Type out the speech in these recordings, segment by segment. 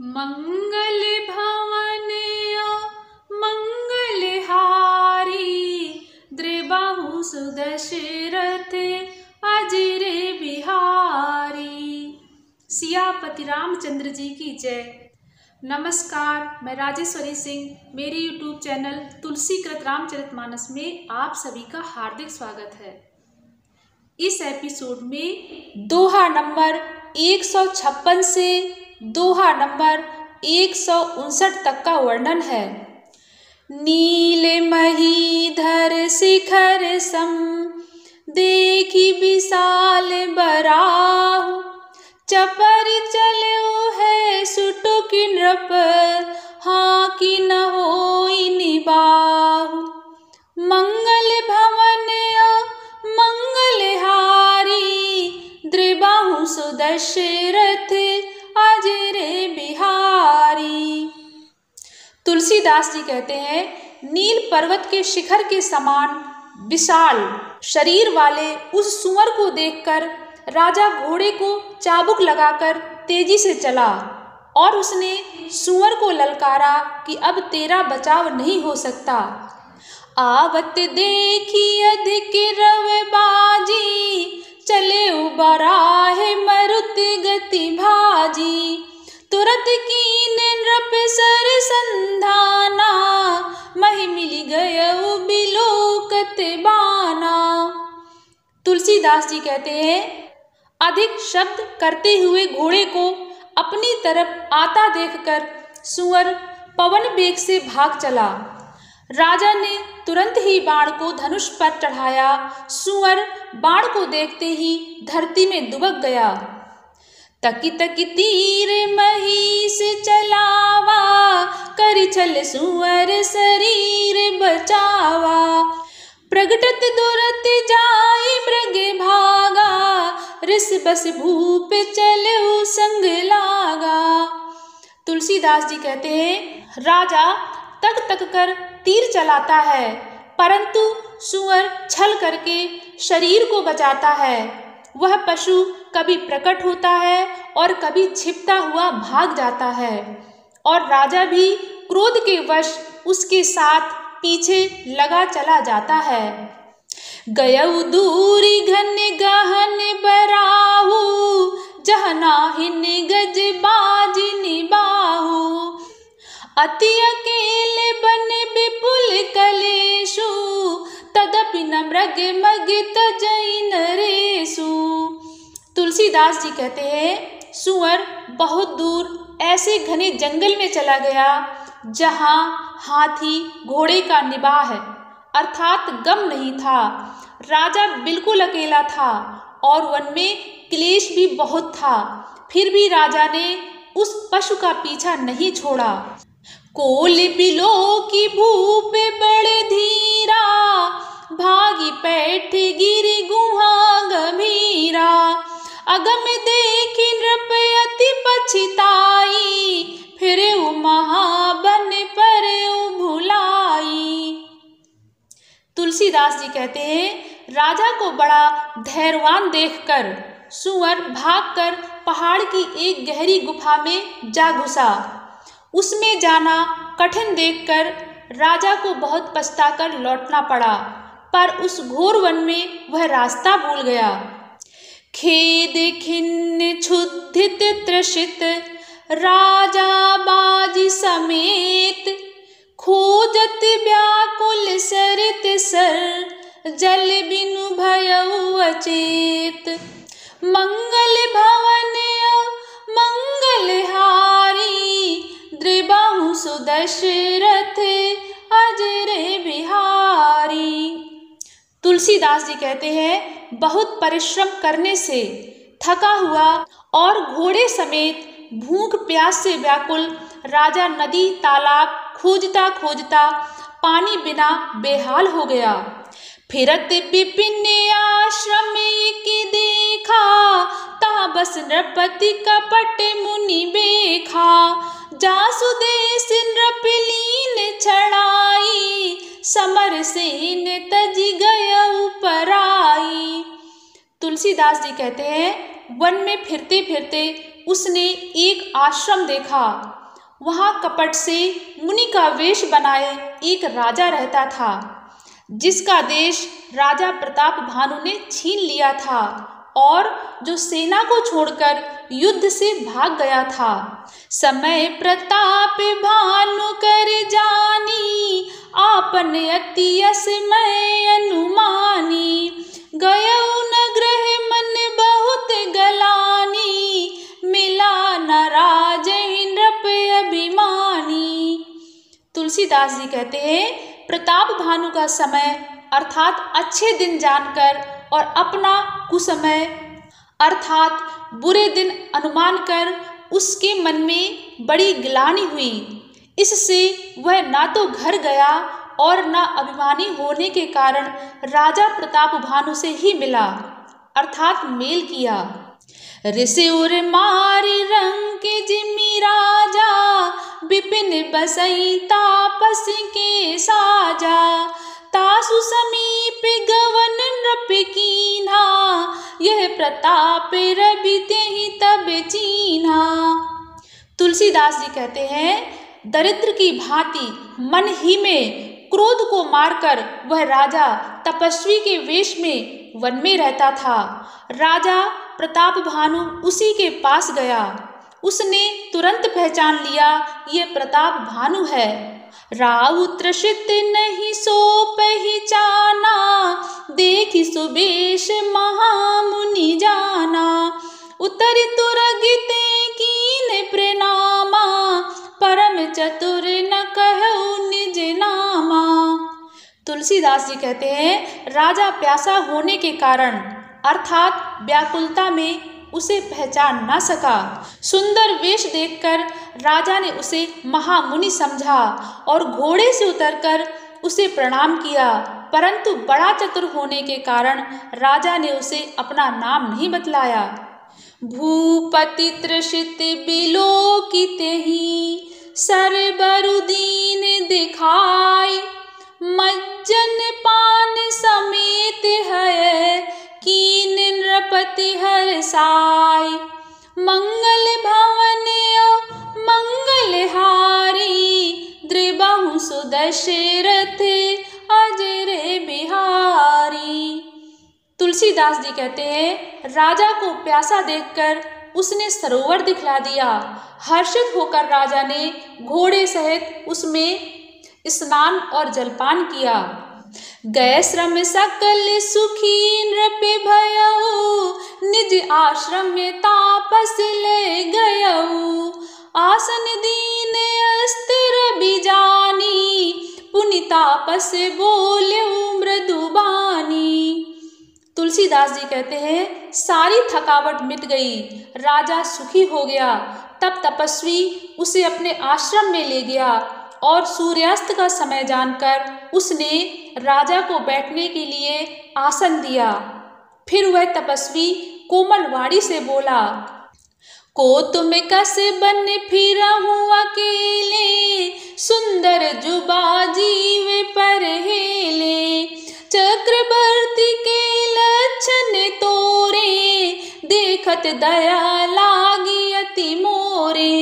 मंगल भवन मंगलहारी द्रिबाहु सुदशरथ अजरे बिहारी। सियापति रामचंद्र जी की जय। नमस्कार, मैं राजेश्वरी सिंह। मेरे यूट्यूब चैनल तुलसीकृत रामचरितमानस में आप सभी का हार्दिक स्वागत है। इस एपिसोड में दोहा नंबर 156 से दोहा नंबर 159 तक का वर्णन है। नील महीधर शिखर सम देखी विशाल बराहु चपर चलो है सुटुक नृप हाँ कि न होई निबाहु। मंगल भवन मंगलहारी द्रिबाहु सुदशरथ अजरे बिहारी। तुलसीदास जी कहते हैं, नील पर्वत के शिखर के समान विशाल शरीर वाले उस सुअर को देखकर राजा घोड़े को चाबुक लगाकर तेजी से चला और उसने सुअर को ललकारा कि अब तेरा बचाव नहीं हो सकता। आवत देखी अधिक रवबाजी चले उबराहे मरुत गति भाजी तुरत कीन नृप सर संधाना महि मिल गयउ बिलोकत बाना। तुलसीदास जी कहते हैं, अधिक शब्द करते हुए घोड़े को अपनी तरफ आता देखकर सुअर पवन वेग से भाग चला। राजा ने तुरंत ही बाण को धनुष पर चढ़ाया। सुअर बाण को देखते ही धरती में दुबक गया। तकी तकी तीर महिष चलावा करि छल सुअर शरीर बचावा प्रगटत दुरत जाय मृग भागा रिस बस भूप चलऊ संग लागा। तुलसीदास जी कहते हैं, राजा तक तक कर तीर चलाता है परंतु सुअर छल करके शरीर को बचाता है। वह पशु कभी प्रकट होता है और कभी छिपता हुआ भाग जाता है और राजा भी क्रोध के वश उसके साथ पीछे लगा चला जाता है। गयउ दूरी घन गहन बराहु जह नाहिन गज बाज निबाहु अति अकेले बने विपुल कलेशु तदपि न मृग मग तजई नरेशु। तुलसीदास जी कहते हैं, सुअर बहुत दूर ऐसे घने जंगल में चला गया जहाँ हाथी घोड़े का निबाह है अर्थात गम नहीं था। राजा बिल्कुल अकेला था और वन में क्लेश भी बहुत था, फिर भी राजा ने उस पशु का पीछा नहीं छोड़ा। कोल बिलो की भूप बड़े धीरा भागी पैठ गिरी गुहा गंभीरा अगम देखी नृप अति पछिताई फिर महाबन पर भुलाई। तुलसीदास जी कहते हैं, राजा को बड़ा धैर्यवान देखकर सुअर भागकर पहाड़ की एक गहरी गुफा में जा घुसा। उसमें जाना कठिन देखकर राजा को बहुत पछताकर लौटना पड़ा, पर उस घोर वन में वह रास्ता भूल गया। खेद खिन्न क्षुधित त्रसित राजा बाजी समेत खोजत व्याकुल सरित सर जल बिनु भयउ अचेत। मंगल भवन मंगलहारी द्रिबाहु सुदशरथ अजरे बिहारी। तुलसीदास जी कहते हैं, बहुत परिश्रम करने से थका हुआ और घोड़े समेत भूख प्यास से व्याकुल राजा नदी तालाब खोजता खोजता पानी बिना बेहाल हो गया। फिरत विपिन आश्रम की देखा ता बस नृपति कपट मुनि बेखा जासुदेश नृपलीन छड़ाई समर सेन तजी गयउ पराई। तुलसीदास जी कहते हैं, वन में फिरते फिरते उसने एक आश्रम देखा। वहाँ कपट से मुनि का वेश बनाए एक राजा रहता था, जिसका देश राजा प्रताप भानु ने छीन लिया था और जो सेना को छोड़कर युद्ध से भाग गया था। समय प्रताप भानु कर जानी, आपन अति असमय अनुमानी। गयऊ न ग्रह मन बहुत गलानी, मिला न राज नृप अभिमानी। तुलसीदास जी कहते हैं, प्रताप भानु का समय अर्थात अच्छे दिन जानकर और अपना कुसमय अर्थात बुरे दिन अनुमान कर उसके मन में बड़ी गिलानी हुई। इससे वह ना तो घर गया और ना अभिमानी होने के कारण राजा प्रताप भानु से ही मिला अर्थात मेल किया। ऋषि उर मारी रंग के जिम्मी राजा, विपिन बसई तापस के साजा। तासु समीप गवन नृप कीन्हा, यह प्रताप रवि तेहि तब चीन्हा। तुलसीदास जी कहते हैं, दरिद्र की भांति मन ही में क्रोध को मारकर वह राजा तपस्वी के वेश में वन में रहता था। राजा प्रताप भानु उसी के पास गया। उसने तुरंत पहचान लिया, ये प्रताप भानु है। राउ त्रसित नहीं सो पहचाना, देखी सुबेश महामुनि जाना। उतरि तुरगिते कीन प्रणामा, परम चतुर न कहु निज नामा। तुलसीदास जी कहते हैं, राजा प्यासा होने के कारण अर्थात व्याकुलता में उसे पहचान ना सका। सुंदर वेश देखकर राजा ने उसे महामुनि समझा और घोड़े से उतरकर उसे प्रणाम किया, परंतु बड़ा चतुर होने के कारण राजा ने उसे अपना नाम नहीं बतलाया। भूपति त्रसित बिलोकितेहि, सरबरुदीन दिखाई। मज्जन पान समेत है, कीन नृपति हरसाई। मंगल भवन मंगलहारी, द्रिबहु सुदशरथ अजर बिहारी। तुलसीदास जी कहते हैं, राजा को प्यासा देखकर उसने सरोवर दिखला दिया। हर्षित होकर राजा ने घोड़े सहित उसमें स्नान और जलपान किया। गए श्रम सकल सुखी नृप भयऊ, निज आश्रम में तापस ले गयऊ। आसन दीन अस्थिर बिजानी, पुनि तापस बोल्यऊ मृदुबानी। तुलसीदास जी कहते हैं, सारी थकावट मिट गई, राजा सुखी हो गया। तब तपस्वी उसे अपने आश्रम में ले गया और सूर्यास्त का समय जानकर उसने राजा को बैठने के लिए आसन दिया। फिर वह तपस्वी कोमल वाणी से बोला, को तुम कस बन फिरहूं अकेले, सुंदर जुबा जीव पर हेले। चक्रवर्ती के लक्षण तोरे, देखत दया लागी अति मोरे।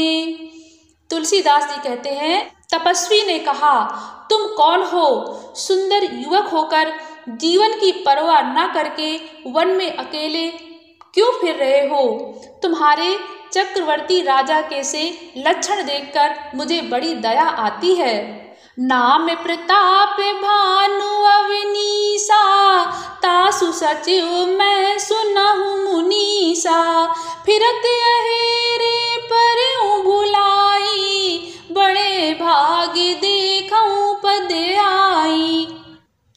तुलसीदास जी कहते हैं, तपस्वी ने कहा, तुम कौन हो? सुंदर युवक होकर जीवन की परवाह न करके वन में अकेले क्यों फिर रहे हो? तुम्हारे चक्रवर्ती राजा के से लक्षण देखकर मुझे बड़ी दया आती है। नाम प्रताप भानु अवनीसा, तासु सचिव मैं सुनहु मुनीसा। फिरत अहेरे पर भुलाई, बड़े भाग्य देखऊं पद आई।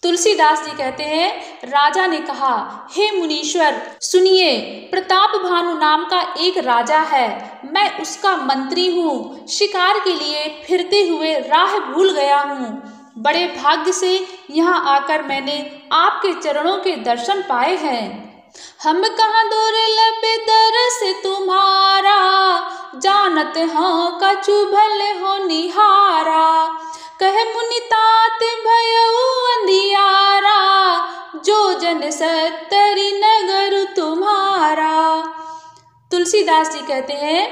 तुलसीदास जी कहते हैं, राजा ने कहा, हे मुनीश्वर सुनिए, प्रताप भानु नाम का एक राजा है, मैं उसका मंत्री हूँ। शिकार के लिए फिरते हुए राह भूल गया हूँ। बड़े भाग्य से यहाँ आकर मैंने आपके चरणों के दर्शन पाए हैं। हम कहाँ दुर्लभ दरस तुम्हारा, जानत हाँ कछु भल हो निहारा। कह मुनि तात भयऊ अंधियारा, जो जन सत्तरी नगर तुम्हारा। तुलसीदास जी कहते हैं,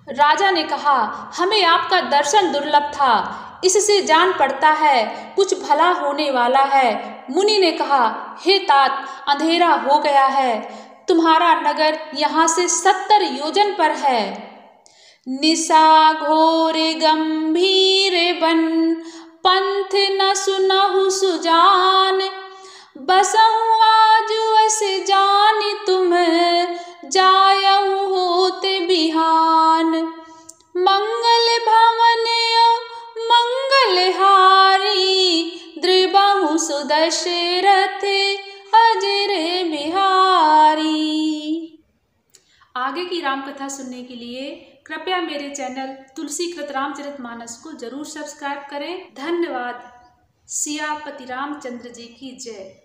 राजा ने कहा, हमें आपका दर्शन दुर्लभ था, इससे जान पड़ता है कुछ भला होने वाला है। मुनि ने कहा, हे तात, अंधेरा हो गया है, तुम्हारा नगर यहाँ से 70 योजन पर है। निशा घोर गंभीर बन, पंथ न सुनहु सुजान, बसहु आज वस जानि तुम, जायहु होत बिहान। मंगल भवन मंगलहारी, द्रिबहु सुदशरथ अजर बिहारी। आगे की राम कथा सुनने के लिए कृपया मेरे चैनल तुलसीकृत रामचरितमानस को जरूर सब्सक्राइब करें। धन्यवाद। सियापति रामचंद्र जी की जय।